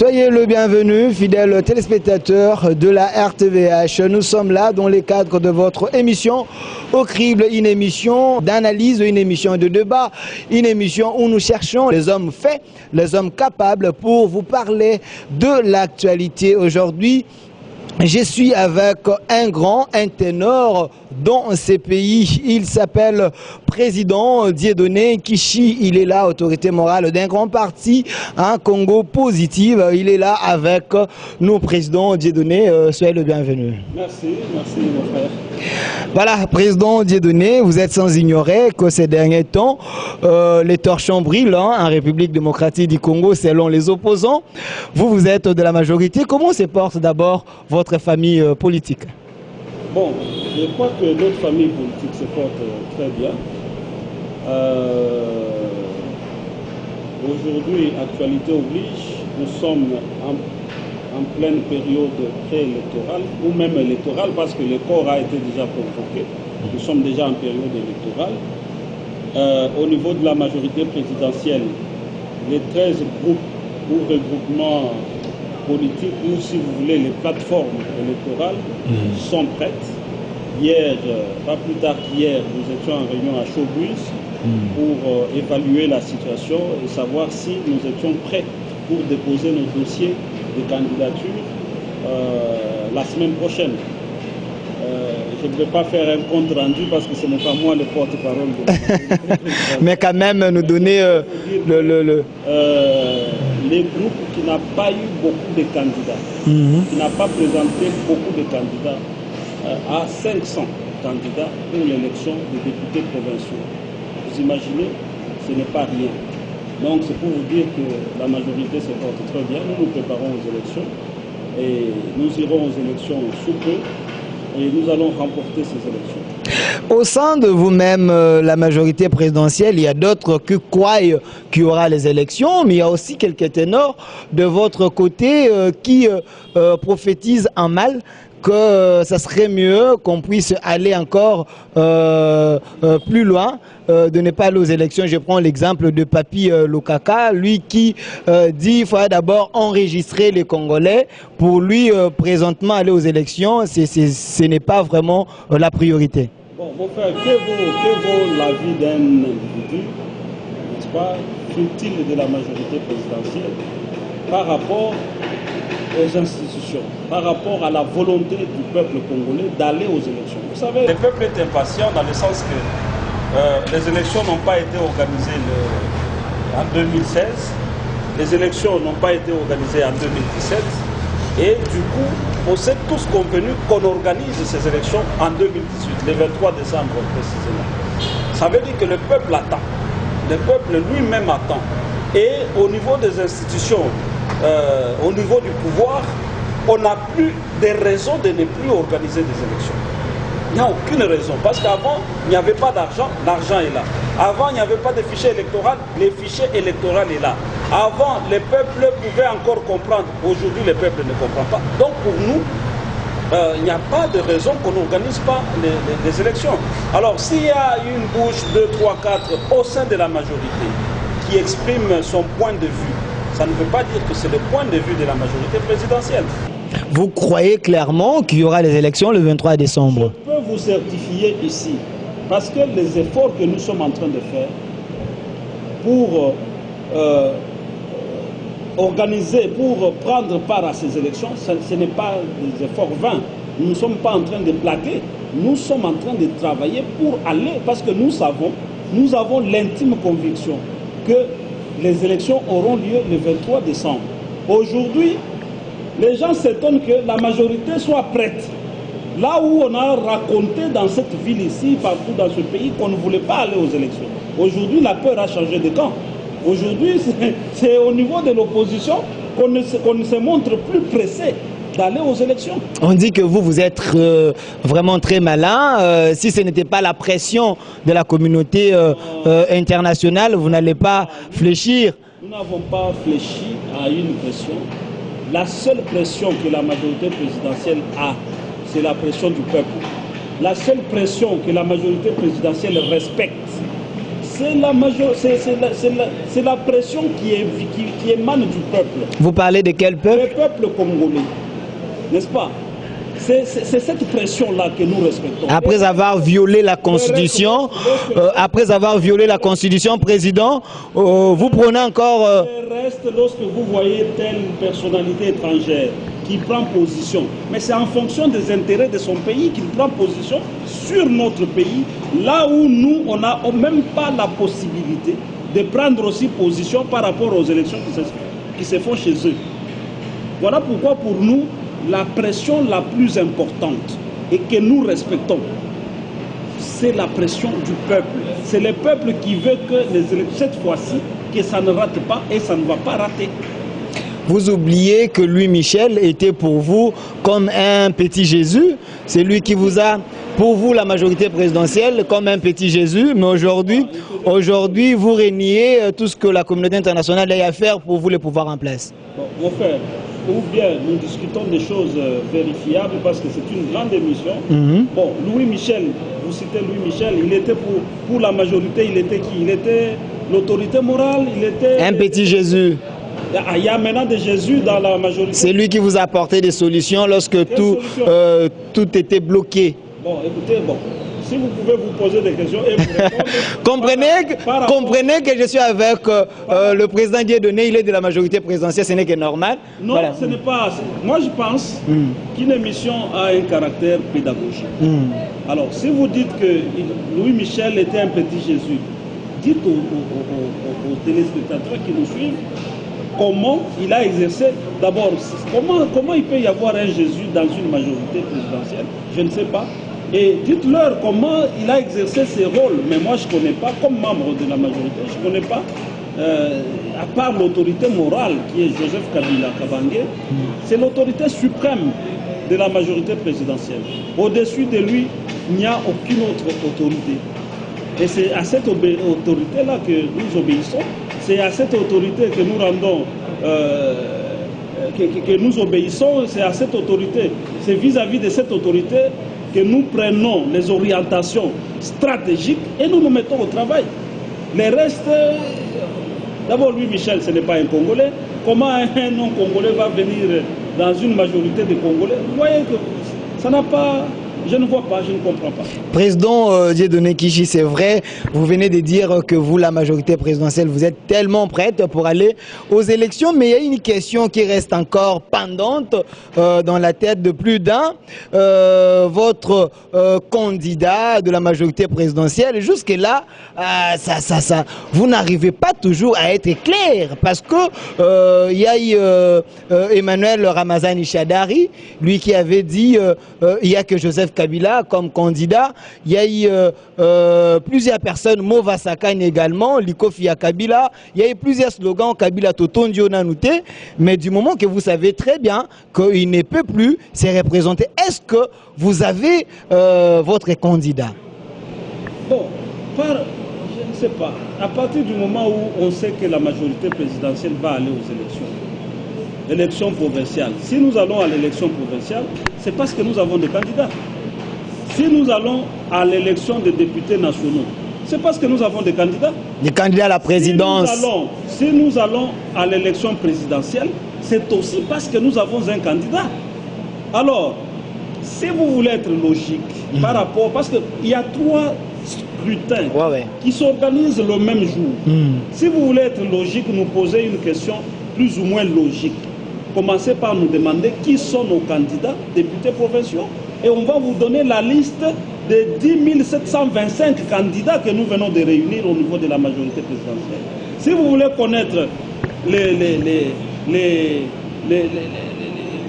Soyez le bienvenu, fidèles téléspectateurs de la RTVH. Nous sommes là dans les cadres de votre émission Au Crible, une émission d'analyse, une émission de débat, une émission où nous cherchons les hommes faits, les hommes capables pour vous parler de l'actualité. Aujourd'hui, je suis avec un ténor dans ces pays. Il s'appelle Président Dieudonné Kishi. Il est là, autorité morale d'un grand parti, un Congo Positive. Il est là avec nous, Président Dieudonné. Soyez le bienvenu. Merci mon frère. Voilà, Président Dieudonné, vous êtes sans ignorer que ces derniers temps, les torchons brillent en République démocratique du Congo selon les opposants. Vous êtes de la majorité. Comment se porte d'abord votre famille politique? Bon, je crois que notre famille politique se porte très bien. Aujourd'hui, actualité oblige, nous sommes en pleine période préélectorale ou même électorale parce que le corps a été déjà convoqué. Nous sommes déjà en période électorale. Au niveau de la majorité présidentielle, les 13 groupes ou regroupements politiques ou, si vous voulez, les plateformes électorales sont prêtes. Hier, pas plus tard qu'hier, nous étions en réunion à Chaubuis pour évaluer la situation et savoir si nous étions prêts pour déposer nos dossiers de candidature la semaine prochaine. Je ne vais pas faire un compte rendu parce que ce n'est pas moi le porte-parole de mais quand même nous donner les groupes qui n'ont pas eu beaucoup de candidats, qui n'ont pas présenté beaucoup de candidats, à 500 candidats pour l'élection des députés provinciaux. Vous imaginez, ce n'est pas rien. Donc c'est pour vous dire que la majorité se porte très bien. Nous nous préparons aux élections et nous irons aux élections sous peu et nous allons remporter ces élections. Au sein de vous-même, la majorité présidentielle, il y a d'autres qui croient qu'il y aura les élections, mais il y a aussi quelques ténors de votre côté qui prophétisent en mal que ça serait mieux qu'on puisse aller encore plus loin, de ne pas aller aux élections. Je prends l'exemple de Papi Lokaka, lui qui dit qu'il faudrait d'abord enregistrer les Congolais. Pour lui, présentement, aller aux élections, ce n'est pas vraiment la priorité. Bon, mon frère, que vaut la vie d'un individu, n'est-ce pas, fut-il de la majorité présidentielle, par rapport aux institutions, par rapport à la volonté du peuple congolais d'aller aux élections. Vous savez, le peuple est impatient dans le sens que les élections n'ont pas été organisées en 2016, les élections n'ont pas été organisées en 2017, et du coup, on s'est tous convenus qu'on organise ces élections en 2018, le 23 décembre précisément. Ça veut dire que le peuple attend, le peuple lui-même attend. Et au niveau des institutions, au niveau du pouvoir, on n'a plus de raisons de ne plus organiser des élections. Il n'y a aucune raison, parce qu'avant, il n'y avait pas d'argent, l'argent est là. Avant, il n'y avait pas de fichier électoral, les fichiers électoraux est là. Avant, les peuples pouvaient encore comprendre. Aujourd'hui, le peuple ne comprend pas. Donc, pour nous, il n'y a pas de raison qu'on n'organise pas les élections. Alors, s'il y a une bouche, 2, 3, 4 au sein de la majorité qui exprime son point de vue, ça ne veut pas dire que c'est le point de vue de la majorité présidentielle. Vous croyez clairement qu'il y aura les élections le 23 décembre? Je peux vous certifier ici, parce que les efforts que nous sommes en train de faire pour organiser, pour prendre part à ces élections, ce n'est pas des efforts vains. Nous ne sommes pas en train de blaguer, nous sommes en train de travailler pour aller, parce que nous avons l'intime conviction que les élections auront lieu le 23 décembre. Aujourd'hui, les gens s'étonnent que la majorité soit prête. Là où on a raconté dans cette ville ici, partout dans ce pays, qu'on ne voulait pas aller aux élections. Aujourd'hui, la peur a changé de camp. Aujourd'hui, c'est au niveau de l'opposition qu'on ne se montre plus pressé d'aller aux élections. On dit que vous êtes vraiment très malin. Si ce n'était pas la pression de la communauté internationale, vous n'allez pas fléchir. Nous n'avons pas fléchi à une pression. La seule pression que la majorité présidentielle a, c'est la pression du peuple. La seule pression que la majorité présidentielle respecte, C'est la pression qui émane du peuple. Vous parlez de quel peuple? Le peuple congolais, n'est-ce pas? C'est cette pression-là que nous respectons. Après avoir violé la Constitution, Président, vous prenez encore... Le reste, lorsque vous voyez telle personnalité étrangère qui prend position, mais c'est en fonction des intérêts de son pays qu'il prend position sur notre pays, là où nous, on n'a même pas la possibilité de prendre aussi position par rapport aux élections qui se font chez eux. Voilà pourquoi pour nous, la pression la plus importante et que nous respectons, c'est la pression du peuple. C'est le peuple qui veut que les élections, cette fois-ci, que ça ne rate pas et ça ne va pas rater. Vous oubliez que Louis Michel était pour vous comme un petit Jésus. C'est lui qui vous a, pour vous, la majorité présidentielle, comme un petit Jésus. Mais aujourd'hui, vous reniez tout ce que la communauté internationale a à faire pour vous, les pouvoirs en place. Bon, mon frère, ou bien nous discutons des choses vérifiables parce que c'est une grande émission. Bon, Louis Michel, vous citez Louis Michel, il était pour la majorité, il était qui? Il était l'autorité morale, il était... Un petit Jésus. Il y a maintenant des Jésus dans la majorité. C'est lui qui vous a apporté des solutions lorsque tout était bloqué. Bon, écoutez, bon, si vous pouvez vous poser des questions et vous répondre... comprenez que je suis avec le président Dieudonné, il est de la majorité présidentielle, ce n'est que normal. Non, voilà. Ce n'est pas... Moi, je pense qu'une émission a un caractère pédagogique. Alors, si vous dites que Louis Michel était un petit Jésus, dites aux téléspectateurs qui nous suivent comment il a exercé, d'abord, comment il peut y avoir un Jésus dans une majorité présidentielle, je ne sais pas. Et dites-leur comment il a exercé ses rôles. Mais moi, je ne connais pas, comme membre de la majorité, je ne connais pas, à part l'autorité morale qui est Joseph Kabila Kabange, c'est l'autorité suprême de la majorité présidentielle. Au-dessus de lui, il n'y a aucune autre autorité. Et c'est à cette autorité-là que nous obéissons. C'est à cette autorité que nous rendons, que nous obéissons. C'est à cette autorité, c'est vis-à-vis de cette autorité que nous prenons les orientations stratégiques et nous nous mettons au travail. Les restes, d'abord Louis Michel, ce n'est pas un Congolais. Comment un non-Congolais va venir dans une majorité de Congolais? Vous voyez que ça n'a pas... Je ne vois pas, je ne comprends pas. Président Dieudonné Kishi, c'est vrai, vous venez de dire que vous, la majorité présidentielle, vous êtes tellement prête pour aller aux élections, mais il y a une question qui reste encore pendante dans la tête de plus d'un. Votre candidat de la majorité présidentielle, jusque-là, vous n'arrivez pas toujours à être clair, parce que il y a eu Emmanuel Ramazani Shadari, lui qui avait dit il y a que Joseph Kabila comme candidat. Il y a eu plusieurs personnes, Mova Sakane également, Likofi à Kabila. Il y a eu plusieurs slogans, Kabila Totondio Nanouté. Mais du moment que vous savez très bien qu'il ne peut plus se représenter, est-ce que vous avez votre candidat? Bon, je ne sais pas. À partir du moment où on sait que la majorité présidentielle va aller aux élections provinciales, si nous allons à l'élection provinciale, c'est parce que nous avons des candidats. Si nous allons à l'élection des députés nationaux, c'est parce que nous avons des candidats. Des candidats à la présidence. Si nous allons à l'élection présidentielle, c'est aussi parce que nous avons un candidat. Alors, si vous voulez être logique par rapport... Parce qu'il y a 3 scrutins qui s'organisent le même jour. Si vous voulez être logique, nous poser une question plus ou moins logique. Commencez par nous demander qui sont nos candidats députés provinciaux. Et on va vous donner la liste des 10 725 candidats que nous venons de réunir au niveau de la majorité présidentielle. Si vous voulez connaître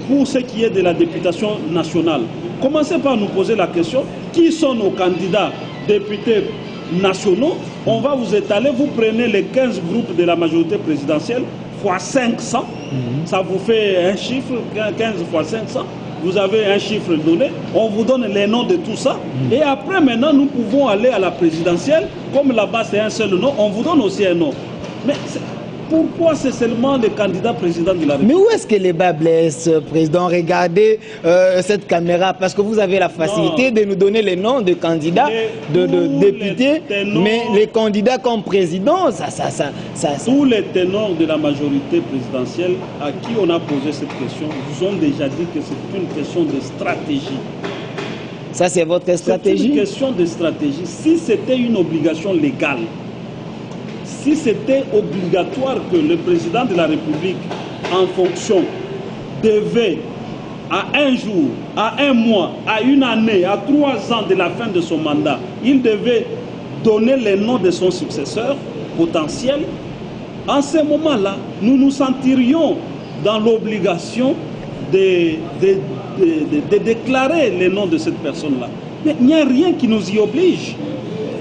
pour ce qui est de la députation nationale, commencez par nous poser la question, qui sont nos candidats députés nationaux? On va vous étaler, vous prenez les 15 groupes de la majorité présidentielle, fois 500, ça vous fait un chiffre, 15 fois 500, vous avez un chiffre donné, on vous donne les noms de tout ça, et après maintenant nous pouvons aller à la présidentielle, comme là-bas c'est un seul nom, on vous donne aussi un nom. Mais Pourquoi c'est seulement le candidat président de la République? Mais où est-ce que les bas blessent, Président? Regardez cette caméra, parce que vous avez la facilité de nous donner les noms de candidats, de députés, mais les candidats comme président, ça. Tous les ténors de la majorité présidentielle à qui on a posé cette question vous ont déjà dit que c'est une question de stratégie. Ça, c'est votre stratégie? C'est une question de stratégie. Si c'était une obligation légale, si c'était obligatoire que le président de la République, en fonction, devait, à un jour, à un mois, à une année, à 3 ans de la fin de son mandat, il devait donner les noms de son successeur potentiel, en ce moment-là, nous nous sentirions dans l'obligation de déclarer les noms de cette personne-là. Mais il n'y a rien qui nous y oblige.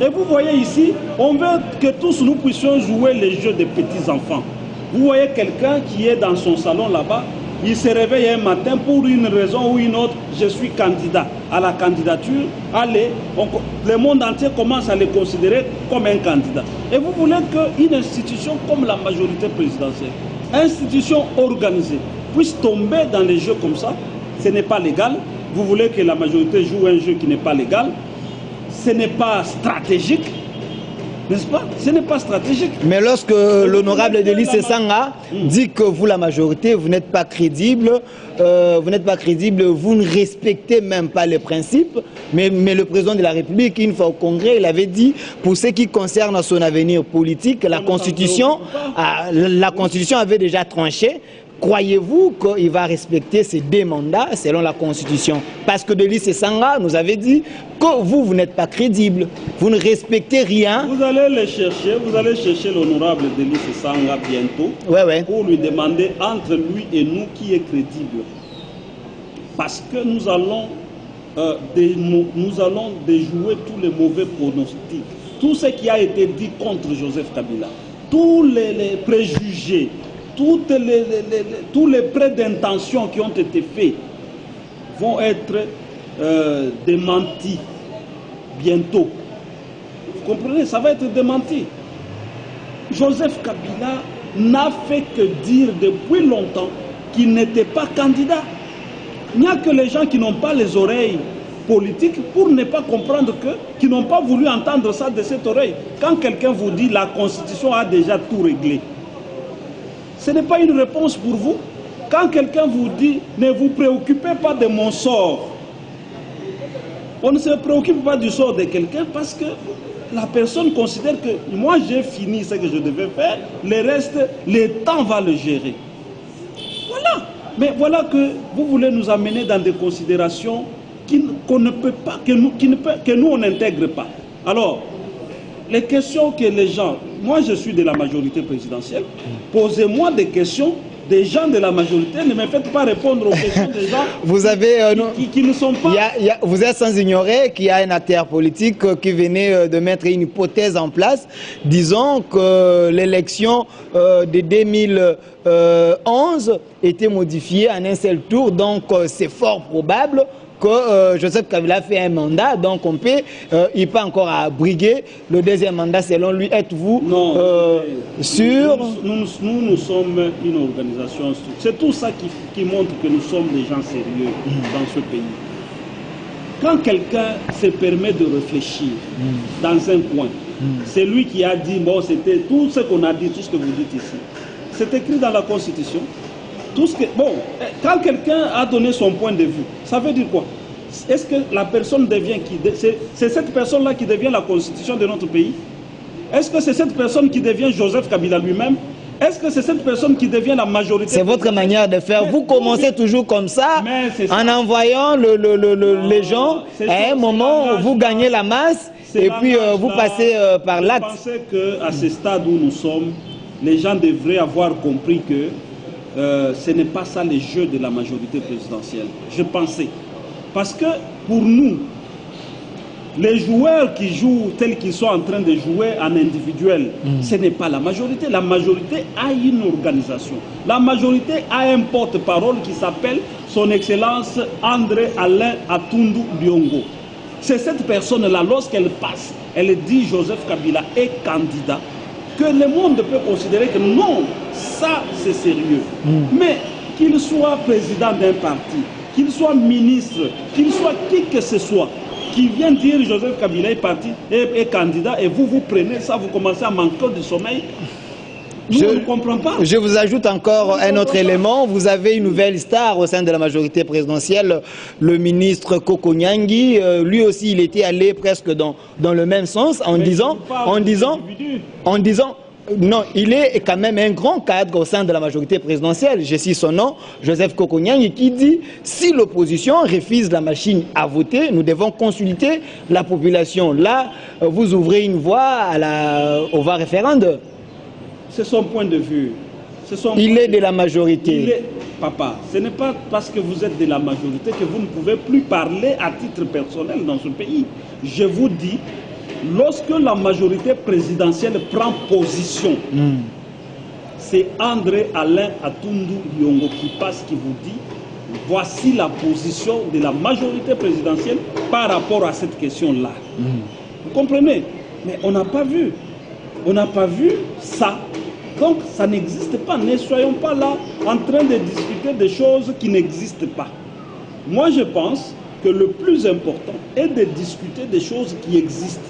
Et vous voyez ici, on veut que tous nous puissions jouer les jeux des petits-enfants. Vous voyez quelqu'un qui est dans son salon là-bas, il se réveille un matin pour une raison ou une autre, je suis candidat à la candidature, allez, le monde entier commence à le considérer comme un candidat. Et vous voulez qu'une institution comme la majorité présidentielle, institution organisée, puisse tomber dans les jeux comme ça? Ce n'est pas légal. Vous voulez que la majorité joue un jeu qui n'est pas légal? Ce n'est pas stratégique, n'est-ce pas? Ce n'est pas stratégique. Mais lorsque l'honorable Delis Sesanga dit que vous, la majorité, vous n'êtes pas crédible, vous ne respectez même pas les principes, mais le président de la République, une fois au Congrès, il avait dit, pour ce qui concerne son avenir politique, la Constitution avait déjà tranché. Croyez-vous qu'il va respecter ces 2 mandats selon la Constitution? Parce que Delis Sesanga nous avait dit que vous n'êtes pas crédible, vous ne respectez rien. Vous allez chercher l'honorable Delis Sesanga bientôt pour lui demander entre lui et nous qui est crédible. Parce que nous allons déjouer tous les mauvais pronostics, tout ce qui a été dit contre Joseph Kabila, tous les préjugés, tous les prêts d'intention qui ont été faits vont être démentis bientôt. Vous comprenez? Ça va être démenti. Joseph Kabila n'a fait que dire depuis longtemps qu'il n'était pas candidat. Il n'y a que les gens qui n'ont pas les oreilles politiques pour ne pas comprendre qui n'ont pas voulu entendre ça de cette oreille. Quand quelqu'un vous dit la Constitution a déjà tout réglé, ce n'est pas une réponse pour vous. Quand quelqu'un vous dit ne vous préoccupez pas de mon sort, on ne se préoccupe pas du sort de quelqu'un parce que la personne considère que moi j'ai fini ce que je devais faire, le reste, le temps va le gérer. Voilà. Mais voilà que vous voulez nous amener dans des considérations qu'on ne peut pas, que nous on n'intègre pas. Alors, les questions que les gens, moi je suis de la majorité présidentielle, posez-moi des questions des gens de la majorité, ne me faites pas répondre aux questions des gens vous avez, qui ne sont pas... vous êtes sans ignorer qu'il y a un acteur politique qui venait de mettre une hypothèse en place, disons que l'élection de 2011 était modifiée en un seul tour, donc c'est fort probable que Joseph Kabila fait un mandat, donc il peut encore briguer le 2e mandat selon lui. Êtes-vous sûr? Nous sommes une organisation, c'est tout ça qui montre que nous sommes des gens sérieux dans ce pays. Quand quelqu'un se permet de réfléchir dans un coin, c'est lui qui a dit, bon, c'était tout ce qu'on a dit, tout ce que vous dites ici. C'est écrit dans la Constitution. Quand quelqu'un a donné son point de vue, ça veut dire quoi? Est-ce que la personne devient qui? C'est cette personne-là qui devient la Constitution de notre pays? Est-ce que c'est cette personne qui devient Joseph Kabila lui-même? Est-ce que c'est cette personne qui devient la majorité? C'est votre manière de faire. Vous commencez toujours comme ça, en envoyant les gens. À un moment, vous gagnez la masse et puis vous passez par l'acte. Je pensais qu'à ce stade où nous sommes, les gens devraient avoir compris que ce n'est pas ça le jeu de la majorité présidentielle. Je pensais. Parce que pour nous, les joueurs qui jouent tels qu'ils sont en train de jouer en individuel, ce n'est pas la majorité. La majorité a une organisation. La majorité a un porte-parole qui s'appelle Son Excellence André Alain Atundu Biongo. C'est cette personne-là, lorsqu'elle passe, elle dit Joseph Kabila est candidat. que le monde peut considérer que non, ça c'est sérieux. Mais qu'il soit président d'un parti, qu'il soit ministre, qu'il soit qui que ce soit, qui vient dire Joseph Kabila est parti, est candidat, et vous prenez ça, vous commencez à manquer de sommeil. Nous, on ne comprend pas. Je vous ajoute encore un autre élément. Vous avez une nouvelle star au sein de la majorité présidentielle, le ministre Koko Nyangi. Lui aussi, il était allé presque dans le même sens en disant, non, il est quand même un grand cadre au sein de la majorité présidentielle. Je cite son nom, Joseph Koko Nyangi, qui dit « Si l'opposition refuse la machine à voter, nous devons consulter la population. » Là, vous ouvrez une voie au vote référendum. C'est son point de vue. Il est de la majorité. Papa, ce n'est pas parce que vous êtes de la majorité que vous ne pouvez plus parler à titre personnel dans ce pays. Je vous dis, lorsque la majorité présidentielle prend position, c'est André Alain Atundu Yongo qui passe, qui vous dit, voici la position de la majorité présidentielle par rapport à cette question-là. Vous comprenez? Mais on n'a pas vu. On n'a pas vu ça. Donc ça n'existe pas. Ne soyons pas là en train de discuter des choses qui n'existent pas. Moi je pense que le plus important est de discuter des choses qui existent.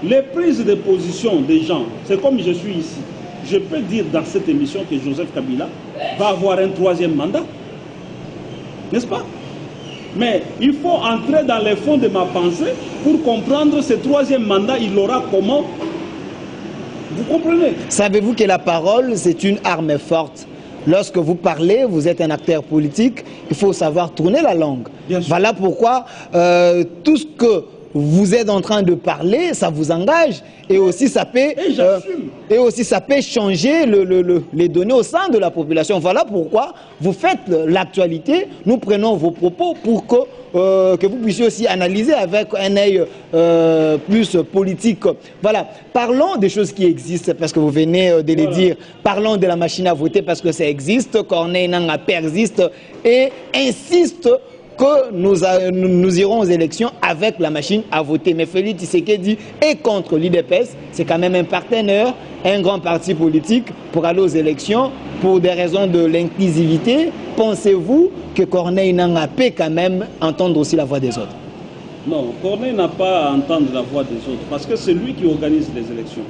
Les prises de position des gens, c'est comme je suis ici. Je peux dire dans cette émission que Joseph Kabila va avoir un 3e mandat. N'est-ce pas? Mais il faut entrer dans les fonds de ma pensée pour comprendre ce 3e mandat, il l'aura comment? Vous comprenez? Savez-vous que la parole, c'est une arme forte? Lorsque vous parlez, vous êtes un acteur politique, il faut savoir tourner la langue. Voilà pourquoi tout ce que vous êtes en train de parler, ça vous engage. Et aussi, ça peut changer les données au sein de la population. Voilà pourquoi vous faites l'actualité. Nous prenons vos propos pour que vous puissiez aussi analyser avec un œil plus politique. Voilà. Parlons des choses qui existent, parce que vous venez de les dire. Parlons de la machine à voter, parce que ça existe. Corneille Nangaa persiste et insiste que nous irons aux élections avec la machine à voter. Mais Félix Tshisekedi est contre l'UDPS. C'est quand même un partenaire, un grand parti politique pour aller aux élections pour des raisons de l'inclusivité. Pensez-vous que Corneille Nangaa peut quand même entendre aussi la voix des autres? Non, Corneille n'a pas à entendre la voix des autres parce que c'est lui qui organise les élections.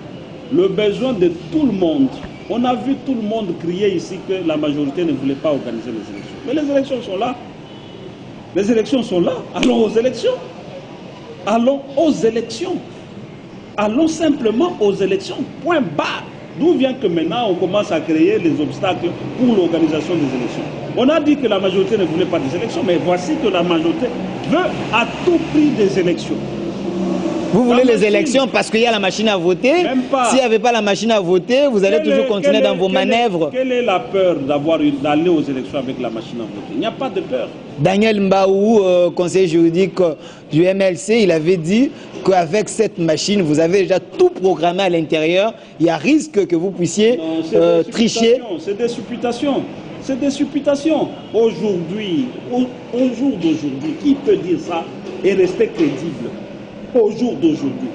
Le besoin de tout le monde. On a vu tout le monde crier ici que la majorité ne voulait pas organiser les élections. Mais les élections sont là. Les élections sont là. Allons aux élections. Allons aux élections. Allons simplement aux élections. Point barre. D'où vient que maintenant on commence à créer les obstacles pour l'organisation des élections. On a dit que la majorité ne voulait pas des élections, mais voici que la majorité veut à tout prix des élections. Vous voulez les élections parce qu'il y a la machine à voter. S'il n'y avait pas la machine à voter, vous allez toujours continuer dans vos manœuvres. Quelle est la peur d'aller aux élections avec la machine à voter? Il n'y a pas de peur. Daniel Mbaou, conseiller juridique du MLC, il avait dit qu'avec cette machine, vous avez déjà tout programmé à l'intérieur. Il y a risque que vous puissiez tricher. C'est des supputations. C'est des supputations. Aujourd'hui, au jour d'aujourd'hui, qui peut dire ça et rester crédible? Au jour d'aujourd'hui,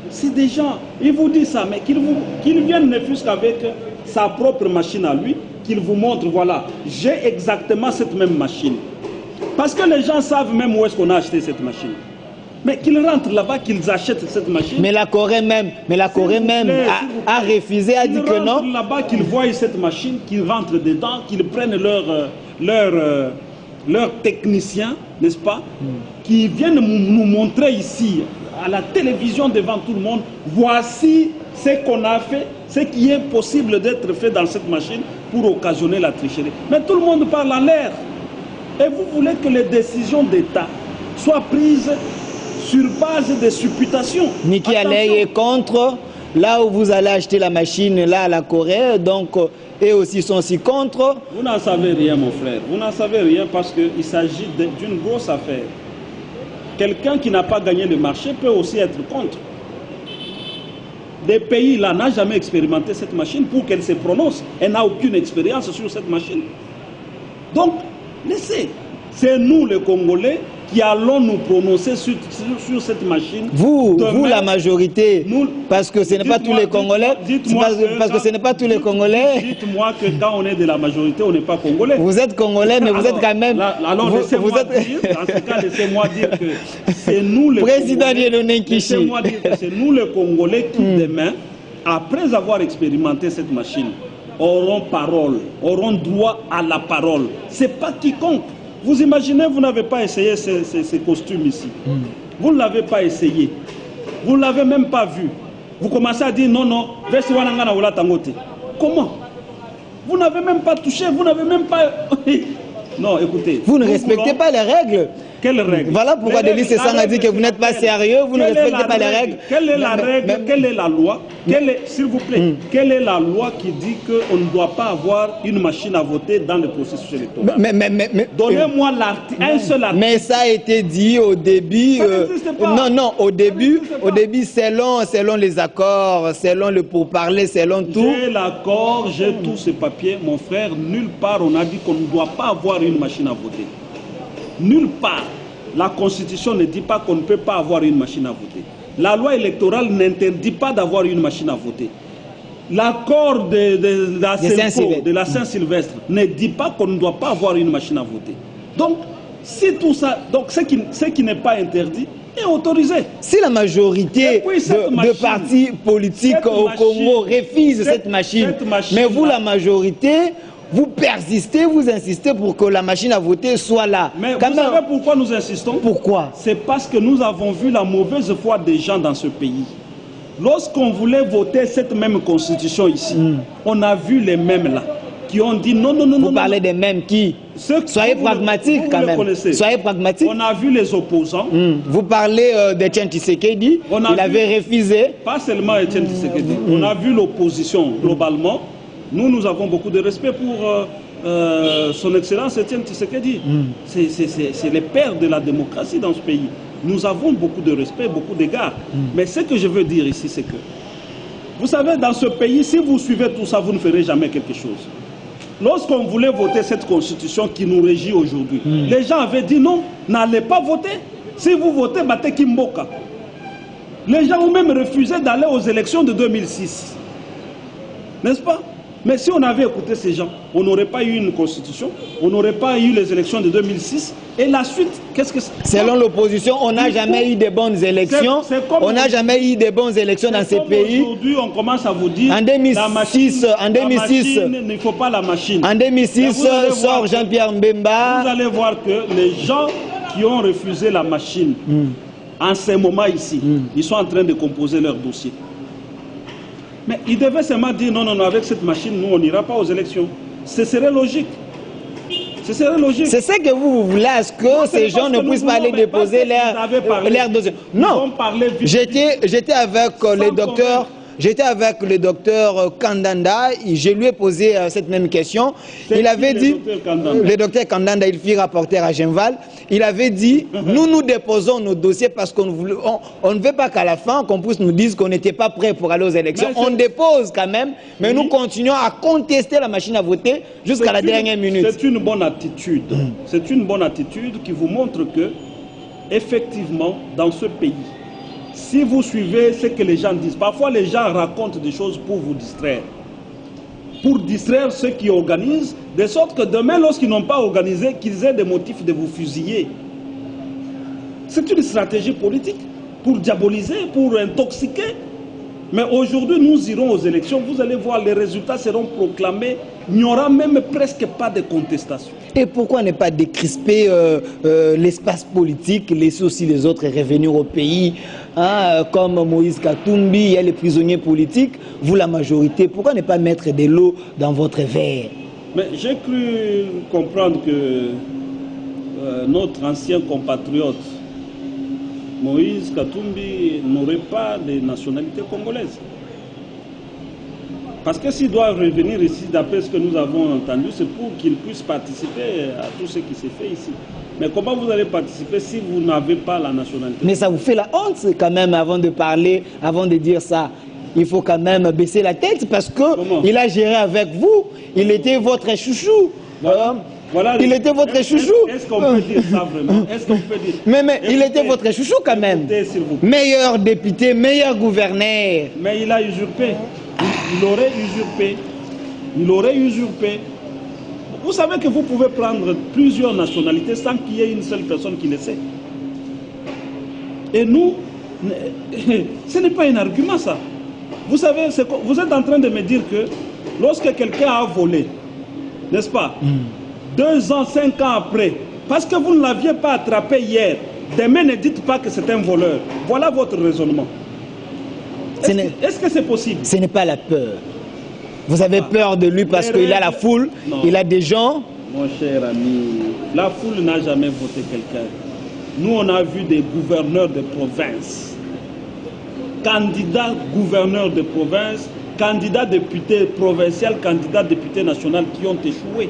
c'est des gens, ils vous disent ça, mais qu'ils viennent ne fût-ce qu'avec sa propre machine à lui, qu'il vous montre, voilà, j'ai exactement cette même machine. Parce que les gens savent même où est-ce qu'on a acheté cette machine. Mais qu'ils rentrent là-bas, qu'ils achètent cette machine. Mais la Corée même, a refusé, a dit que non. Qu'ils rentrent là-bas, qu'ils voient cette machine, qu'ils rentrent dedans, qu'ils prennent leurs techniciens, n'est-ce pas, qui viennent nous montrer ici, à la télévision devant tout le monde, voici ce qu'on a fait, ce qui est possible d'être fait dans cette machine pour occasionner la tricherie. Mais tout le monde parle en l'air. Et vous voulez que les décisions d'État soient prises sur base de supputations. Niki Haley est contre. Là où vous allez acheter la machine, là à la Corée, donc, et aussi sont aussi contre. Vous n'en savez rien, mon frère. Vous n'en savez rien parce qu'il s'agit d'une grosse affaire. Quelqu'un qui n'a pas gagné le marché peut aussi être contre. Des pays là n'ont jamais expérimenté cette machine pour qu'elle se prononce. Elle n'a aucune expérience sur cette machine. Donc, laissez. C'est nous les Congolais qui allons nous prononcer sur cette machine. Vous la majorité, parce que ce n'est pas tous les Congolais. Parce que ce n'est pas tous les Congolais. Dites-moi que quand on est de la majorité, on n'est pas Congolais. Vous êtes Congolais, mais vous êtes quand même... Alors laissez-moi dire, dans ce cas, laissez-moi dire que c'est nous les Président Congolais. Laissez-moi dire que c'est nous les Congolais qui demain, après avoir expérimenté cette machine, auront parole, auront droit à la parole. C'est pas quiconque. Vous imaginez, vous n'avez pas essayé ces costumes ici. Vous ne l'avez pas essayé. Vous ne l'avez même pas vu. Vous commencez à dire non, non, comment? Vous n'avez même pas touché, vous n'avez même pas... Non, écoutez. Vous ne respectez pas les règles. Quelles règles? Voilà pourquoi Denis Sessang a dit que vous n'êtes pas sérieux, vous ne respectez pas les règles. Quelle est la règle? Quelle est la loi? S'il vous plaît, quelle est la loi qui dit qu'on ne doit pas avoir une machine à voter dans le processus électoral? Donnez-moi un seul article. Mais ça a été dit au début. Non, au début, selon les accords, selon le pourparler, selon tout. J'ai l'accord, j'ai tous ces papiers, mon frère. Nulle part on a dit qu'on ne doit pas avoir une machine à voter. Nulle part. La Constitution ne dit pas qu'on ne peut pas avoir une machine à voter. La loi électorale n'interdit pas d'avoir une machine à voter. L'accord de la Saint-Sylvestre ne dit pas qu'on ne doit pas avoir une machine à voter. Donc, si tout ça, donc ce qui n'est pas interdit est autorisé. Si la majorité de partis politiques au Congo refuse cette machine, mais vous, la majorité, vous persistez, vous insistez pour que la machine à voter soit là. Mais vous savez pourquoi nous insistons? Pourquoi? C'est parce que nous avons vu la mauvaise foi des gens dans ce pays. Lorsqu'on voulait voter cette même constitution ici, on a vu les mêmes là, qui ont dit non, non, non. Vous parlez des mêmes qui? Soyez pragmatique quand même. Soyez pragmatique. On a vu les opposants. Vous parlez d'Etienne Tshisekedi. Il avait refusé. Pas seulement Etienne Tshisekedi. On a vu l'opposition globalement. Nous avons beaucoup de respect pour son Excellence Etienne Tshisekedi. C'est les pères de la démocratie dans ce pays. Nous avons beaucoup de respect, beaucoup d'égards. Mais ce que je veux dire ici, c'est que, vous savez, dans ce pays, si vous suivez tout ça, vous ne ferez jamais quelque chose. Lorsqu'on voulait voter cette constitution qui nous régit aujourd'hui, les gens avaient dit non, n'allez pas voter. Si vous votez, battez Kimboka. Les gens ont même refusé d'aller aux élections de 2006. N'est-ce pas? Mais si on avait écouté ces gens, on n'aurait pas eu une constitution, on n'aurait pas eu les élections de 2006. Et la suite, qu'est-ce que c'est? Selon l'opposition, on n'a jamais eu de bonnes élections. On n'a jamais eu de bonnes élections dans ces pays. Aujourd'hui, on commence à vous dire en 2006, il ne faut pas la machine. En 2006, sort Jean-Pierre Mbemba. Vous allez voir que les gens qui ont refusé la machine, en ce moment ici, ils sont en train de composer leur dossier. Mais ils devaient seulement dire non, non, non, avec cette machine, nous, on n'ira pas aux élections. Ce serait logique. Ce serait logique. C'est ça que vous voulez, à ce que ces gens ne puissent pas aller déposer leur dossier. Non, j'étais avec les docteurs. J'étais avec le docteur Kandanda, je lui ai posé cette même question. Il avait dit, le docteur Kandanda, il fit rapporteur à Genval, il avait dit, nous déposons nos dossiers parce qu'on ne veut pas qu'à la fin, qu'on puisse nous dire qu'on n'était pas prêt pour aller aux élections. On dépose quand même, mais nous continuons à contester la machine à voter jusqu'à la dernière minute. C'est une bonne attitude. C'est une bonne attitude qui vous montre que, effectivement, dans ce pays, si vous suivez ce que les gens disent, parfois les gens racontent des choses pour vous distraire. Pour distraire ceux qui organisent, de sorte que demain, lorsqu'ils n'ont pas organisé, qu'ils aient des motifs de vous fusiller. C'est une stratégie politique pour diaboliser, pour intoxiquer. Mais aujourd'hui, nous irons aux élections, vous allez voir, les résultats seront proclamés. Il n'y aura même presque pas de contestation. Et pourquoi ne pas décrisper l'espace politique, laisser aussi les autres revenir au pays, hein, comme Moïse Katumbi, il y a les prisonniers politiques, vous la majorité, pourquoi ne pas mettre de l'eau dans votre verre? Mais j'ai cru comprendre que notre ancien compatriote, Moïse Katumbi, n'aurait pas de nationalité congolaise. Parce que s'il doit revenir ici, d'après ce que nous avons entendu, c'est pour qu'il puisse participer à tout ce qui s'est fait ici. Mais comment vous allez participer si vous n'avez pas la nationalité? Mais ça vous fait la honte quand même avant de parler, avant de dire ça. Il faut quand même baisser la tête parce qu'il a géré avec vous. Il était votre chouchou. Voilà. Voilà, il était votre chouchou. Est-ce qu'on peut dire ça vraiment? Est-ce qu'on peut dire... Mais il était votre chouchou quand même. Meilleur député, meilleur gouverneur. Mais il a usurpé. Il aurait usurpé. Il aurait usurpé. Vous savez que vous pouvez prendre plusieurs nationalités sans qu'il y ait une seule personne qui le sait. Et nous, ce n'est pas un argument ça. Vous savez, vous êtes en train de me dire que lorsque quelqu'un a volé, n'est-ce pas, 2 ans, 5 ans après, parce que vous ne l'aviez pas attrapé hier, demain ne dites pas que c'est un voleur. Voilà votre raisonnement. Est-ce que c'est possible? Ce n'est pas la peur. Vous avez peur de lui parce qu'il a la foule, il a des gens. Mon cher ami, la foule n'a jamais voté quelqu'un. Nous, on a vu des gouverneurs de province, candidats gouverneurs de province, candidats députés provinciaux, candidats députés nationaux qui ont échoué.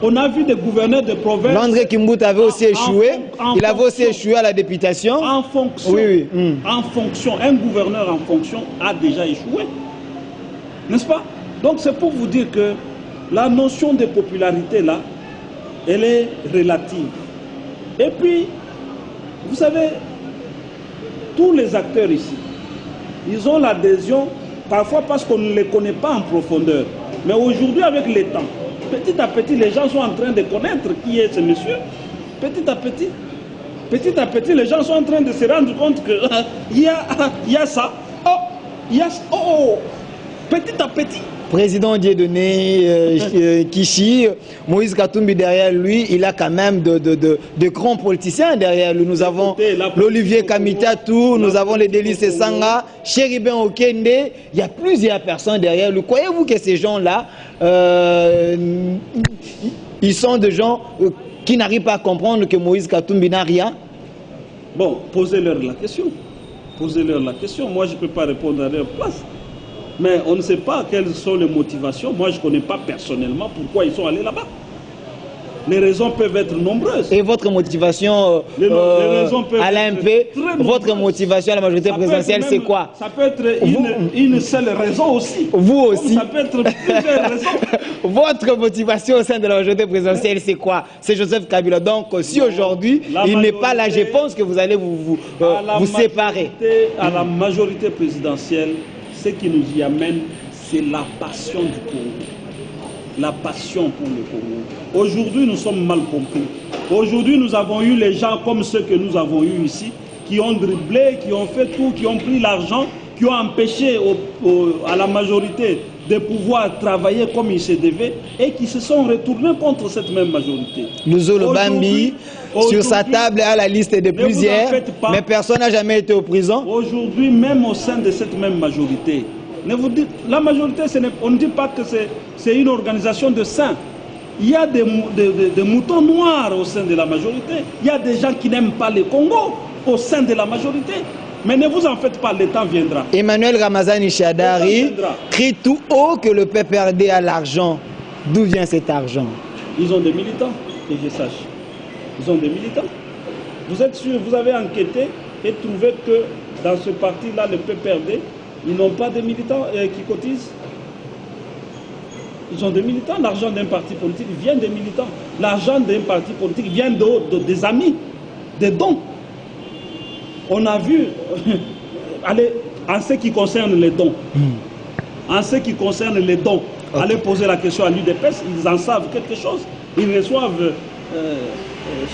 On a vu des gouverneurs de province... Landré Kimbuta avait aussi échoué. Il avait aussi échoué à la députation. En fonction, oui. En fonction, un gouverneur en fonction a déjà échoué. N'est-ce pas? Donc c'est pour vous dire que la notion de popularité là, elle est relative. Et puis, vous savez, tous les acteurs ici, ils ont l'adhésion, parfois parce qu'on ne les connaît pas en profondeur. Mais aujourd'hui, avec le temps, petit à petit, les gens sont en train de connaître qui est ce monsieur. Petit à petit, les gens sont en train de se rendre compte qu'il y a ça. Oh, il y a ça. Oh, petit à petit. Président Dieudonné Kishi, Moïse Katumbi derrière lui, il a quand même de grands politiciens derrière lui. Nous avons l'Olivier Kamitatou, nous avons les Délices Sanga, Chéribin Okende, il y a plusieurs personnes derrière lui. Croyez-vous que ces gens-là, ils sont des gens qui n'arrivent pas à comprendre que Moïse Katumbi n'a rien? Bon, posez-leur la question. Posez-leur la question. Moi, je ne peux pas répondre à leur place. Mais on ne sait pas quelles sont les motivations. Moi, je ne connais pas personnellement pourquoi ils sont allés là-bas. Les raisons peuvent être nombreuses. Et votre motivation à l'AMP, votre motivation à la majorité présidentielle, c'est quoi? Ça peut être une seule raison aussi. Vous aussi. Ça peut être plusieurs raisons. Votre motivation au sein de la majorité présidentielle, c'est quoi? C'est Joseph Kabila. Donc, si aujourd'hui, il n'est pas là, je pense que vous allez vous séparer. À la majorité présidentielle, ce qui nous y amène, c'est la passion du Congo. La passion pour le Congo. Aujourd'hui, nous sommes mal compris. Aujourd'hui, nous avons eu les gens comme ceux que nous avons eus ici, qui ont dribblé, qui ont fait tout, qui ont pris l'argent, qui ont empêché à la majorité de pouvoir travailler comme il se devait et qui se sont retournés contre cette même majorité. Luzolo Bambi, sur sa table, à la liste de plusieurs, mais personne n'a jamais été au prison. Aujourd'hui, même au sein de cette même majorité, la majorité, on ne dit pas que c'est une organisation de saints. Il y a des moutons noirs au sein de la majorité. Il y a des gens qui n'aiment pas le Congo au sein de la majorité. Mais ne vous en faites pas, le temps viendra. Emmanuel Ramazani Chadari crie tout haut que le PPRD a l'argent. D'où vient cet argent? Ils ont des militants, que je sache. Ils ont des militants. Vous êtes sûr, vous avez enquêté et trouvé que dans ce parti-là, le PPRD, ils n'ont pas de militants qui cotisent. Ils ont des militants. L'argent d'un parti politique vient des militants. L'argent d'un parti politique vient des amis, des dons. On a vu, allez, en ce qui concerne les dons, en ce qui concerne les dons, allez poser la question à l'UDPS, ils en savent quelque chose. Ils reçoivent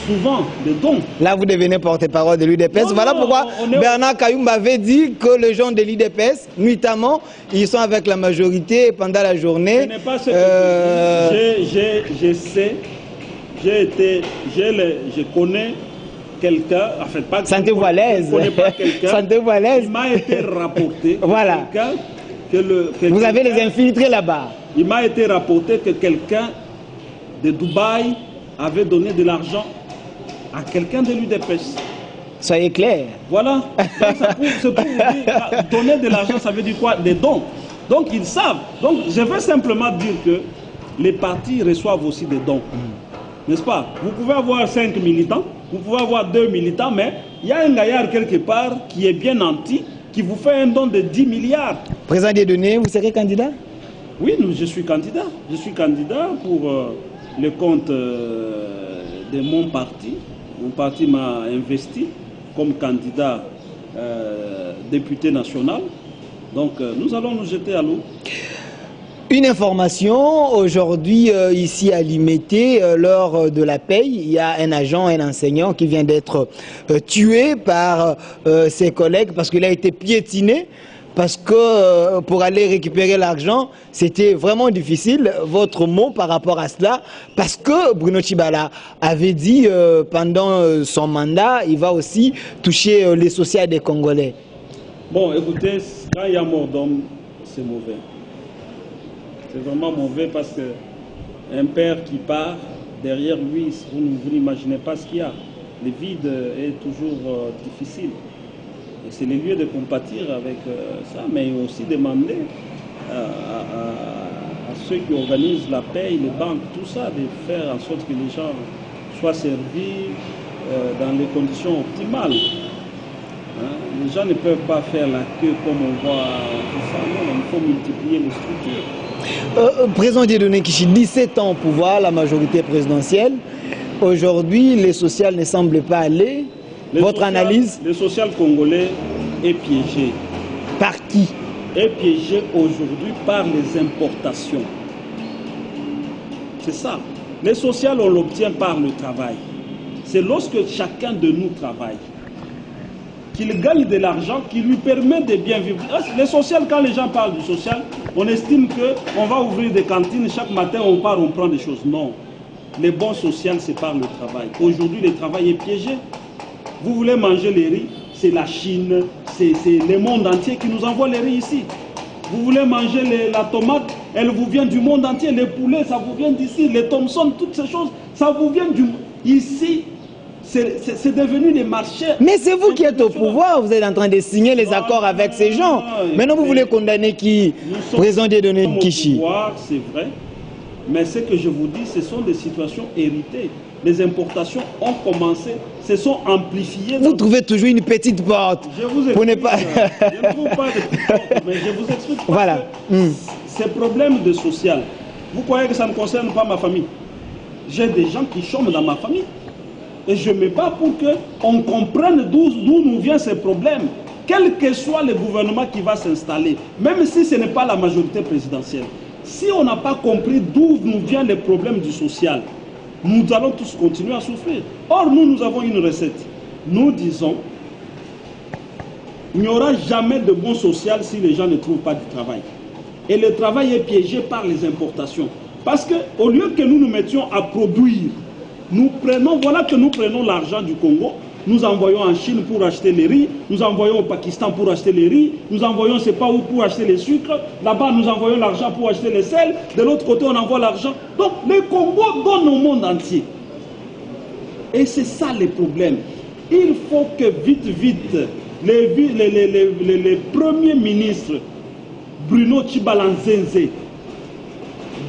souvent des dons. Là, vous devenez porte-parole de l'UDPS. Voilà pourquoi Bernard Kayumba avait dit que les gens de l'UDPS, notamment, ils sont avec la majorité pendant la journée. Ce n'est pas ce que je sais, je connais quelqu'un, en fait, pas sentez-vous à l'aise. Sentez-vous à l'aise. Il m'a été rapporté. Voilà. Vous avez les infiltrés là-bas. Il m'a été rapporté que quelqu'un de Dubaï avait donné de l'argent à quelqu'un de l'UDPS. Soyez clair. Voilà. C'est pour vous dire, donner de l'argent, ça veut dire quoi? Des dons. Donc ils savent. Donc je veux simplement dire que les partis reçoivent aussi des dons. N'est-ce pas? Vous pouvez avoir 5 militants, vous pouvez avoir 2 militants, mais il y a un gaillard quelque part qui est bien nanti, qui vous fait un don de 10 milliards. Président Dieudonné, vous serez candidat? Oui, je suis candidat. Je suis candidat le compte de mon parti. Mon parti m'a investi comme candidat député national. Donc nous allons nous jeter à l'eau. Une information, aujourd'hui ici à Limété, lors de la paye, il y a un agent, un enseignant qui vient d'être tué par ses collègues parce qu'il a été piétiné, parce que pour aller récupérer l'argent, c'était vraiment difficile. Votre mot par rapport à cela, parce que Bruno Tshibala avait dit pendant son mandat, il va aussi toucher les sociaux des Congolais. Bon, écoutez, quand il y a mort d'homme, c'est mauvais. C'est vraiment mauvais parce qu'un père qui part, derrière lui, vous n'imaginez pas ce qu'il y a. Le vide est toujours difficile. Et c'est le lieu de compatir avec ça, mais aussi demander à ceux qui organisent la paye, les banques, tout ça, de faire en sorte que les gens soient servis dans les conditions optimales. Hein? Les gens ne peuvent pas faire la queue comme on voit tout ça. Non, il faut multiplier les structures. Président Dieudonné Kishi, 17 ans au pouvoir, la majorité présidentielle. Aujourd'hui, les sociales ne semblent pas aller. Votre analyse? Le social congolais est piégé. Par qui? Est piégé aujourd'hui par les importations. C'est ça. Le social, on l'obtient par le travail. C'est lorsque chacun de nous travaille qu'il gagne de l'argent qui lui permet de bien vivre. Le social, quand les gens parlent du social, on estime qu'on va ouvrir des cantines, chaque matin on part, on prend des choses. Non. Le bon social, c'est par le travail. Aujourd'hui, le travail est piégé. Vous voulez manger les riz, c'est la Chine, c'est le monde entier qui nous envoie les riz ici. Vous voulez manger la tomate, elle vous vient du monde entier. Les poulets, ça vous vient d'ici. Les Thomson, toutes ces choses, ça vous vient du... Ici, c'est devenu des marchés. Mais c'est vous qui êtes au pouvoir, vous êtes en train de signer les accords avec ces gens. Maintenant, vous voulez condamner qui? Président Dieudonné Kishi. C'est vrai, mais ce que je vous dis, ce sont des situations héritées. Les importations ont commencé, se sont amplifiées. Vous trouvez toujours une petite porte. Je vous explique, pour ne pas... je ne trouve pas de petite porte, mais je vous explique parce voilà. que ces problèmes de social, vous croyez que ça ne concerne pas ma famille? J'ai des gens qui chôment dans ma famille. Et je me bats pour qu'on comprenne d'où nous viennent ces problèmes. Quel que soit le gouvernement qui va s'installer, même si ce n'est pas la majorité présidentielle, si on n'a pas compris d'où nous viennent les problèmes du social, nous allons tous continuer à souffrir. Or, nous avons une recette. Nous disons, il n'y aura jamais de bon social si les gens ne trouvent pas du travail. Et le travail est piégé par les importations. Parce qu'au lieu que nous nous mettions à produire, voilà que nous prenons l'argent du Congo, nous envoyons en Chine pour acheter les riz, nous envoyons au Pakistan pour acheter les riz, nous envoyons je ne sais pas où pour acheter les sucres, là-bas nous envoyons l'argent pour acheter les sels, de l'autre côté on envoie l'argent. Donc le Congo donne au monde entier. Et c'est ça le problème. Il faut que vite, les premiers ministres, Bruno Tshibala Nzenze,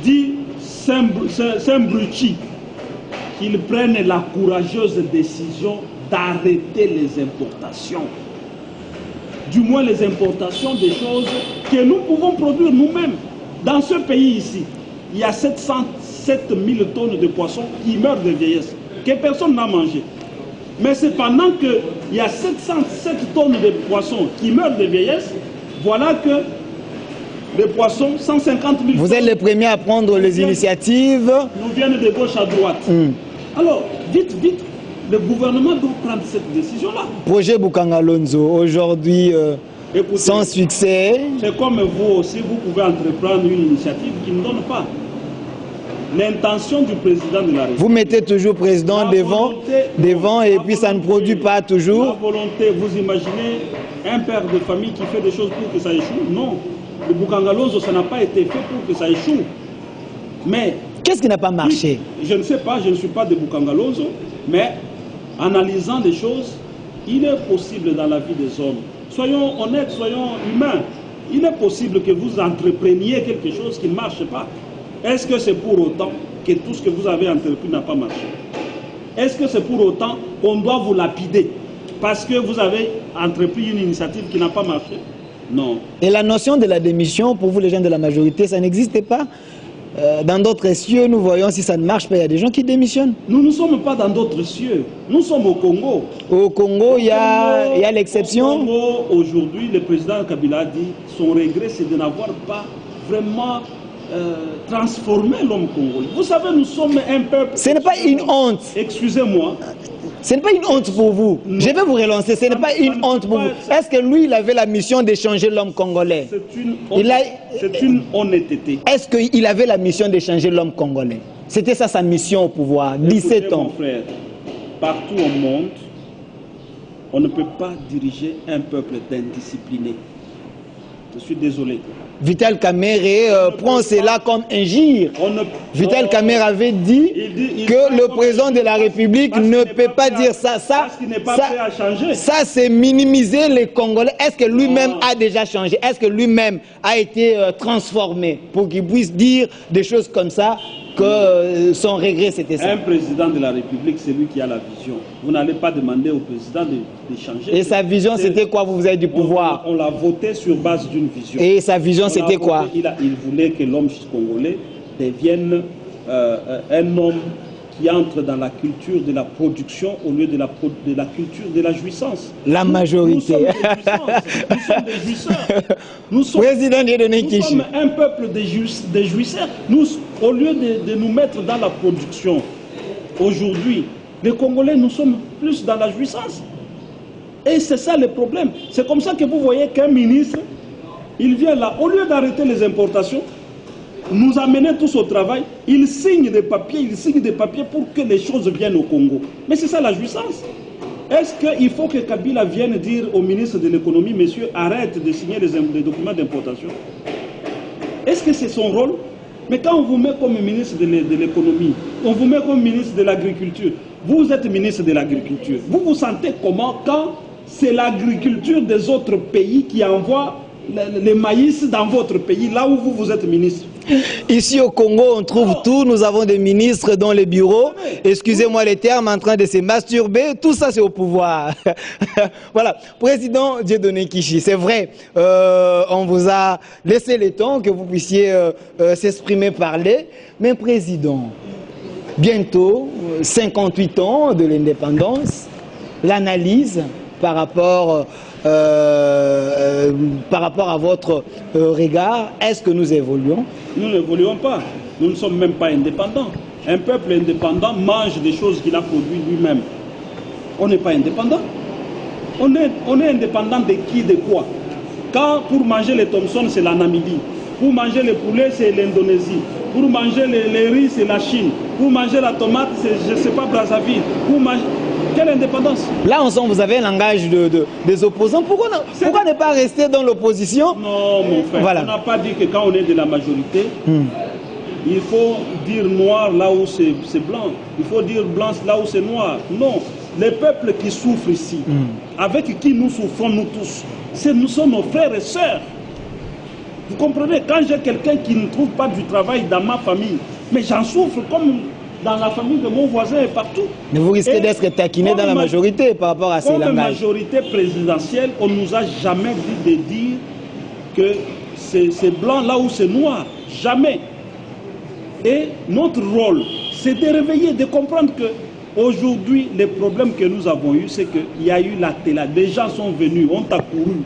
dit Saint-Bruchi, qu'ils prennent la courageuse décision d'arrêter les importations. Du moins les importations des choses que nous pouvons produire nous-mêmes. Dans ce pays ici, il y a 707 000 tonnes de poissons qui meurent de vieillesse, que personne n'a mangé. Mais c'est pendant qu'il y a 707 tonnes de poissons qui meurent de vieillesse, voilà que les poissons, 150 000 Vous êtes les premiers à prendre les initiatives. Nous viennent de gauche à droite. Alors, vite, le gouvernement doit prendre cette décision-là. Projet Boukangalonzo, aujourd'hui, sans succès. C'est comme vous aussi, vous pouvez entreprendre une initiative qui ne donne pas. L'intention du président de la République. Vous mettez toujours président devant et puis ça ne produit pas toujours. La volonté, vous imaginez un père de famille qui fait des choses pour que ça échoue? Non. Le Boukangalonzo, ça n'a pas été fait pour que ça échoue. Mais... Qu'est-ce qui n'a pas marché? Je ne sais pas, je ne suis pas de Boukangalonzo, mais analysant les choses, il est possible dans la vie des hommes. Soyons honnêtes, soyons humains. Il est possible que vous entrepreniez quelque chose qui ne marche pas. Est-ce que c'est pour autant que tout ce que vous avez entrepris n'a pas marché? Est-ce que c'est pour autant qu'on doit vous lapider parce que vous avez entrepris une initiative qui n'a pas marché? Non. Et la notion de la démission, pour vous les gens de la majorité, ça n'existe pas? dans d'autres cieux, nous voyons si ça ne marche pas, il y a des gens qui démissionnent. Nous ne sommes pas dans d'autres cieux, nous sommes au Congo. Au Congo, il y a l'exception. Au Congo, aujourd'hui, le président Kabila a dit son regret, c'est de n'avoir pas vraiment transformé l'homme congolais. Vous savez, nous sommes un peuple... Ce n'est pas une honte. Excusez-moi. Ce n'est pas une honte pour vous. Non. Je vais vous relancer. Ce n'est pas une honte pour vous. Est-ce que lui, il avait la mission de changer l'homme congolais? C'est une honnêteté. Est-ce qu'il avait la mission de changer l'homme congolais? C'était ça sa mission au pouvoir, 17 ans. Mon frère, partout au monde, on ne peut pas diriger un peuple d'indisciplinés. Je suis désolé. Vital Kamerhe prend cela comme injure. Vital Kamerhe avait dit que le président de la République ne peut pas dire ça. Ça c'est minimiser les Congolais. Est-ce que lui-même a déjà changé? Est-ce que lui-même a été transformé pour qu'il puisse dire des choses comme ça? Que son regret c'était ça. Un président de la République, c'est lui qui a la vision. Vous n'allez pas demander au président de changer. Et sa vision c'était quoi? Vous avez du pouvoir. On l'a voté sur base d'une vision. Et sa vision c'était quoi? Il voulait que l'homme congolais devienne un homme qui entre dans la culture de la production au lieu de la culture de la jouissance. La majorité. Nous sommes des jouisseurs. Nous sommes un peuple de jouisseurs. Nous, au lieu de nous mettre dans la production, aujourd'hui, les Congolais, nous sommes plus dans la jouissance. Et c'est ça le problème. C'est comme ça que vous voyez qu'un ministre, il vient là, au lieu d'arrêter les importations, nous amener tous au travail, il signe des papiers pour que les choses viennent au Congo. Mais c'est ça la jouissance. Est-ce qu'il faut que Kabila vienne dire au ministre de l'économie, monsieur, arrête de signer les documents d'importation? Est-ce que c'est son rôle? Mais quand on vous met comme ministre de l'économie, on vous met comme ministre de l'agriculture, vous êtes ministre de l'agriculture, vous vous sentez comment quand c'est l'agriculture des autres pays qui envoie le maïs dans votre pays, là où vous êtes ministre? Ici au Congo, on trouve tout. Nous avons des ministres dans les bureaux, excusez-moi les termes, en train de se masturber. Tout ça, c'est au pouvoir. Voilà. Président Dieudonné Kishi, c'est vrai, on vous a laissé le temps que vous puissiez s'exprimer, parler. Mais président, bientôt, 58 ans de l'indépendance, l'analyse par rapport à votre regard, est-ce que nous évoluons? Nous n'évoluons pas. Nous ne sommes même pas indépendants. Un peuple indépendant mange des choses qu'il a produites lui-même. On n'est pas indépendant. On est indépendant de qui, de quoi? Quand pour manger les Thomson, c'est la Namibie. Pour manger les poulets, c'est l'Indonésie. Pour manger les riz, c'est la Chine. Pour manger la tomate, c'est, je ne sais pas, Brazzaville. Pour manger... Quelle indépendance? Là, ensemble, vous avez un langage des opposants. Pourquoi ne pas rester dans l'opposition? Non, mon frère. Voilà. On n'a pas dit que quand on est de la majorité, il faut dire noir là où c'est blanc. Il faut dire blanc là où c'est noir. Non. Les peuples qui souffrent ici, avec qui nous souffrons, nous tous, nous sommes nos frères et sœurs. Vous comprenez? Quand j'ai quelqu'un qui ne trouve pas du travail dans ma famille, mais j'en souffre comme dans la famille de mon voisin et partout. Mais vous risquez d'être taquiné dans la majorité par rapport à ces langages. Comme majorité présidentielle, on ne nous a jamais dit de dire que c'est blanc là où c'est noir. Jamais. Et notre rôle, c'est de réveiller, de comprendre que aujourd'hui, les problèmes que nous avons eus, c'est qu'il y a eu la télé. Des gens sont venus, ont accouru.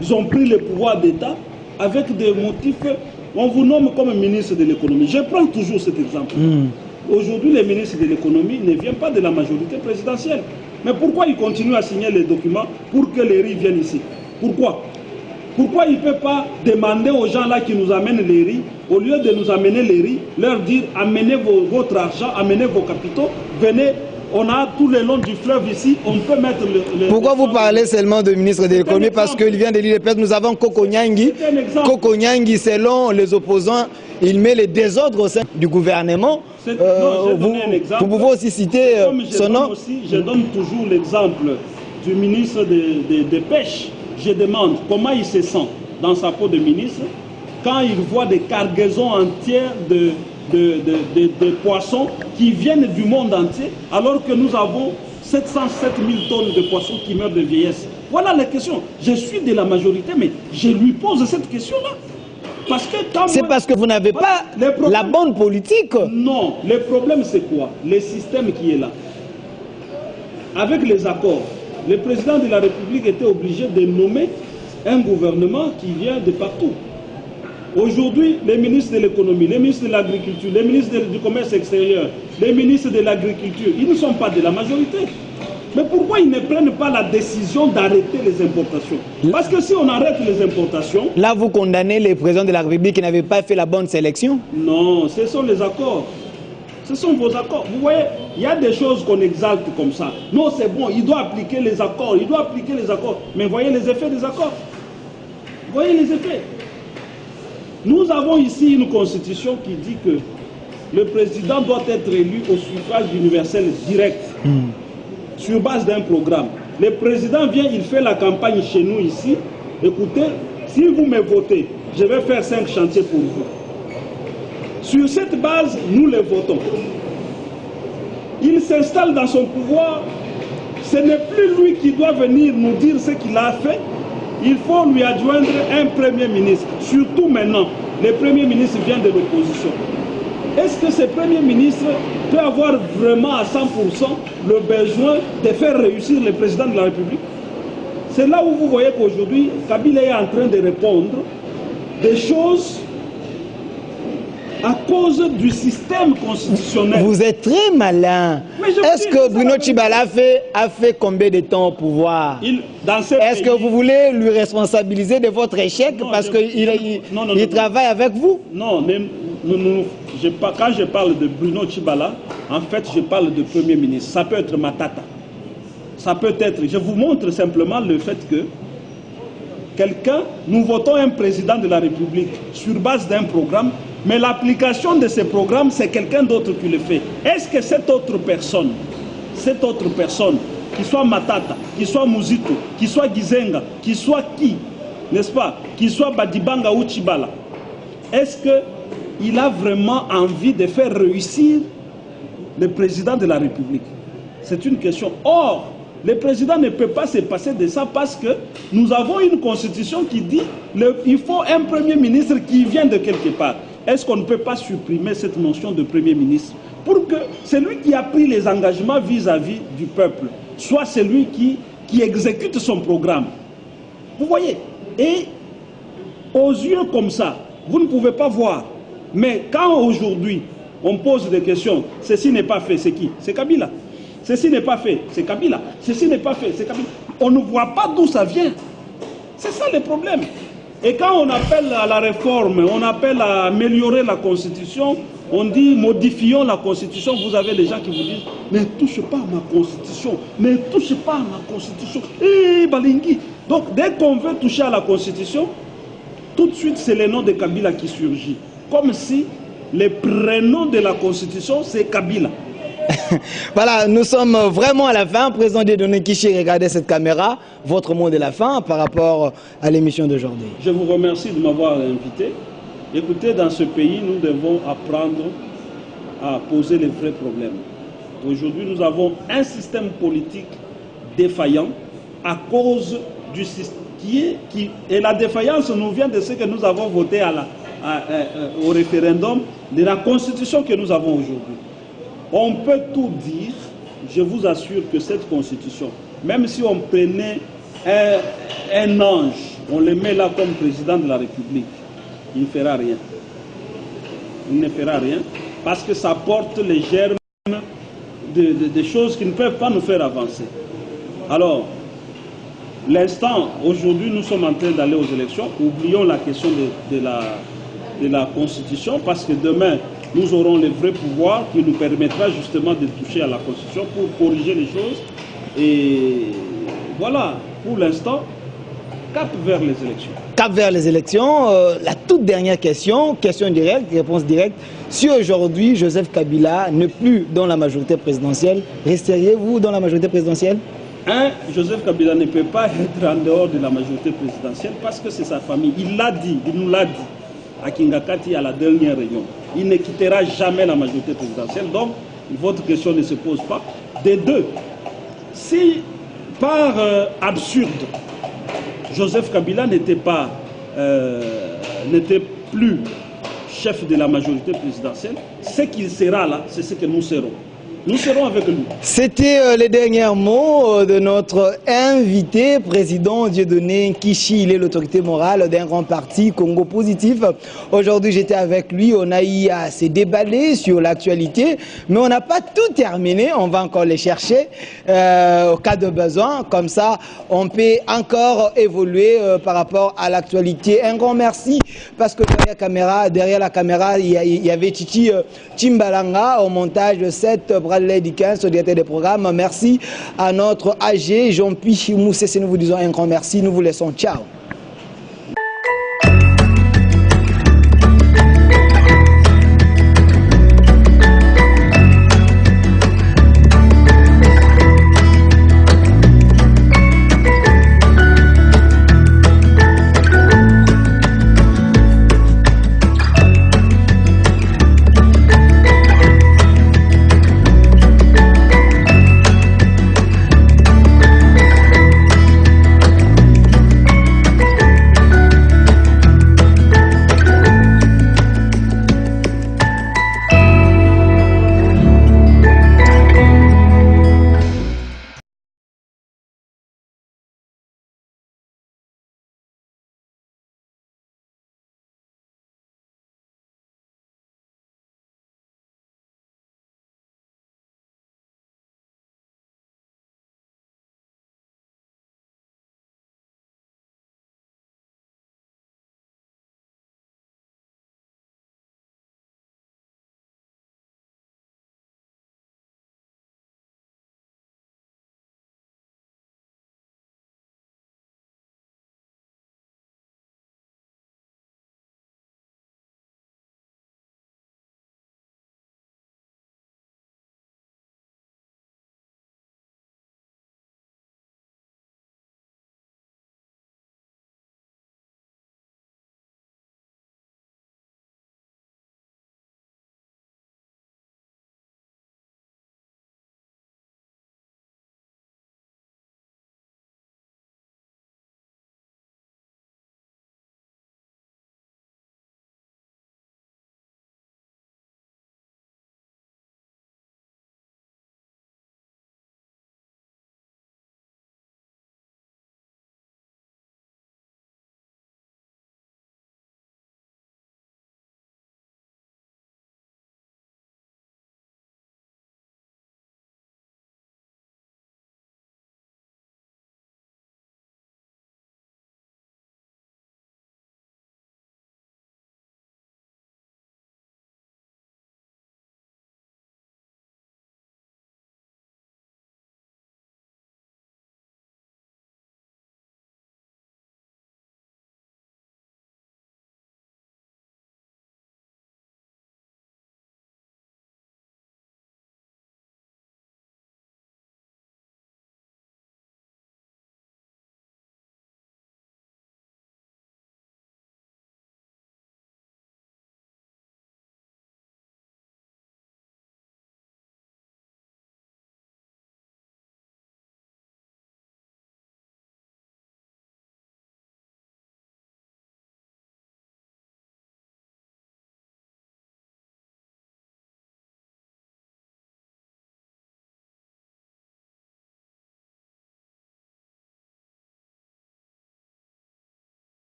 Ils ont pris le pouvoir d'État avec des motifs. On vous nomme comme ministre de l'économie. Je prends toujours cet exemple. Aujourd'hui, les ministres de l'économie ne viennent pas de la majorité présidentielle. Mais pourquoi ils continuent à signer les documents pour que les riz viennent ici? Pourquoi? Pourquoi il ne peut pas demander aux gens là qui nous amènent les riz, au lieu de nous amener les riz, leur dire amenez votre argent, amenez vos capitaux, venez, on a tout le long du fleuve ici, on peut mettre le... Pourquoi vous parlez seulement de ministre de l'économie? Parce qu'il vient de l'île de Pète, nous avons Koko Nyangi. Koko Nyangi, selon les opposants, il met les désordres au sein du gouvernement. Vous pouvez aussi citer son nom. Je donne toujours l'exemple du ministre de Pêche. Je demande comment il se sent dans sa peau de ministre quand il voit des cargaisons entières de poissons qui viennent du monde entier, alors que nous avons 707 000 tonnes de poissons qui meurent de vieillesse. Voilà la question. Je suis de la majorité, mais je lui pose cette question-là. C'est parce que vous n'avez pas la bonne politique. Non, le problème c'est quoi? Le système qui est là. Avec les accords, le président de la République était obligé de nommer un gouvernement qui vient de partout. Aujourd'hui, les ministres de l'économie, les ministres de l'agriculture, les ministres du commerce extérieur, les ministres de l'agriculture, ils ne sont pas de la majorité. Mais pourquoi ils ne prennent pas la décision d'arrêter les importations? Parce que si on arrête les importations... Là, vous condamnez les présidents de la République qui n'avaient pas fait la bonne sélection? Non, ce sont les accords. Ce sont vos accords. Vous voyez, il y a des choses qu'on exalte comme ça. Non, c'est bon, il doit appliquer les accords, il doit appliquer les accords. Mais voyez les effets des accords. Voyez les effets. Nous avons ici une constitution qui dit que le président doit être élu au suffrage universel direct, sur base d'un programme. Le président vient, il fait la campagne chez nous ici. Écoutez, si vous me votez, je vais faire 5 chantiers pour vous. Sur cette base, nous les votons. Il s'installe dans son pouvoir. Ce n'est plus lui qui doit venir nous dire ce qu'il a fait. Il faut lui adjoindre un premier ministre. Surtout maintenant, le premier ministre vient de l'opposition. Est-ce que ce premier ministre peut avoir vraiment à 100% le besoin de faire réussir le président de la République? C'est là où vous voyez qu'aujourd'hui, Kabila est en train de répondre des choses à cause du système constitutionnel. Vous êtes très malin. Est-ce que Bruno Tshibala a fait combien de temps au pouvoir? Est-ce que vous voulez lui responsabiliser de votre échec parce qu'il travaille avec vous? Non, quand je parle de Bruno Tshibala, en fait, je parle de Premier ministre. Ça peut être Matata. Ça peut être... Je vous montre simplement le fait que nous votons un président de la République sur base d'un programme, mais l'application de ce programme, c'est quelqu'un d'autre qui le fait. Est-ce que cette autre personne, qui soit Matata, qui soit Muzito, qui soit Gizenga, qui soit qui, n'est-ce pas, qui soit Badibanga ou Tshibala, est-ce qu'il a vraiment envie de faire réussir le président de la République? C'est une question. Or, le président ne peut pas se passer de ça parce que nous avons une constitution qui dit qu'il faut un premier ministre qui vient de quelque part. Est-ce qu'on ne peut pas supprimer cette notion de premier ministre pour que celui qui a pris les engagements vis-à-vis du peuple soit celui qui exécute son programme? Vous voyez? Et aux yeux comme ça, vous ne pouvez pas voir. Mais quand aujourd'hui, on pose des questions, ceci n'est pas fait, c'est qui? C'est Kabila. Ceci n'est pas fait, c'est Kabila. Ceci n'est pas fait, c'est Kabila. On ne voit pas d'où ça vient. C'est ça le problème. Et quand on appelle à la réforme, on appelle à améliorer la Constitution, on dit modifions la Constitution, vous avez les gens qui vous disent ne touche pas à ma Constitution, ne touche pas à ma Constitution. Balingui. Donc dès qu'on veut toucher à la Constitution, tout de suite c'est le nom de Kabila qui surgit. Comme si le prénom de la Constitution c'est Kabila. Voilà, nous sommes vraiment à la fin. Président Dieudonné Kishi, regardez cette caméra. Votre mot de la fin par rapport à l'émission d'aujourd'hui. Je vous remercie de m'avoir invité. Écoutez, dans ce pays, nous devons apprendre à poser les vrais problèmes. Aujourd'hui, nous avons un système politique défaillant à cause du système et la défaillance nous vient de ce que nous avons voté au référendum de la Constitution que nous avons aujourd'hui. On peut tout dire, je vous assure que cette constitution, même si on prenait un ange, on le met là comme président de la République, il ne fera rien. Il ne fera rien parce que ça porte les germes de choses qui ne peuvent pas nous faire avancer. Alors, l'instant, aujourd'hui, nous sommes en train d'aller aux élections. Oublions la question de la Constitution parce que demain, nous aurons les vrais pouvoirs qui nous permettra justement de toucher à la Constitution pour corriger les choses. Et voilà, pour l'instant, cap vers les élections. Cap vers les élections. La toute dernière question, question directe, réponse directe. Si aujourd'hui, Joseph Kabila n'est plus dans la majorité présidentielle, resteriez-vous dans la majorité présidentielle? Joseph Kabila ne peut pas être en dehors de la majorité présidentielle parce que c'est sa famille. Il l'a dit, il nous l'a dit à Kingakati à la dernière réunion. Il ne quittera jamais la majorité présidentielle. Donc, votre question ne se pose pas. Des deux, si par absurde, Joseph Kabila plus chef de la majorité présidentielle, ce qu'il sera là, c'est ce que nous serons. Nous serons avec lui. C'était les derniers mots de notre invité, président Dieudonné Nkichi. Il est l'autorité morale d'un grand parti Congo Positif. Aujourd'hui, j'étais avec lui. On a eu à se déballer sur l'actualité, mais on n'a pas tout terminé. On va encore les chercher au cas de besoin. Comme ça, on peut encore évoluer par rapport à l'actualité. Un grand merci parce que derrière la caméra, il y avait Titi Timbalanga au montage de cette Bradley Dickens, au directeur des programmes. Merci à notre AG, Jean-Pierre Moussé. Nous vous disons un grand merci. Nous vous laissons. Ciao.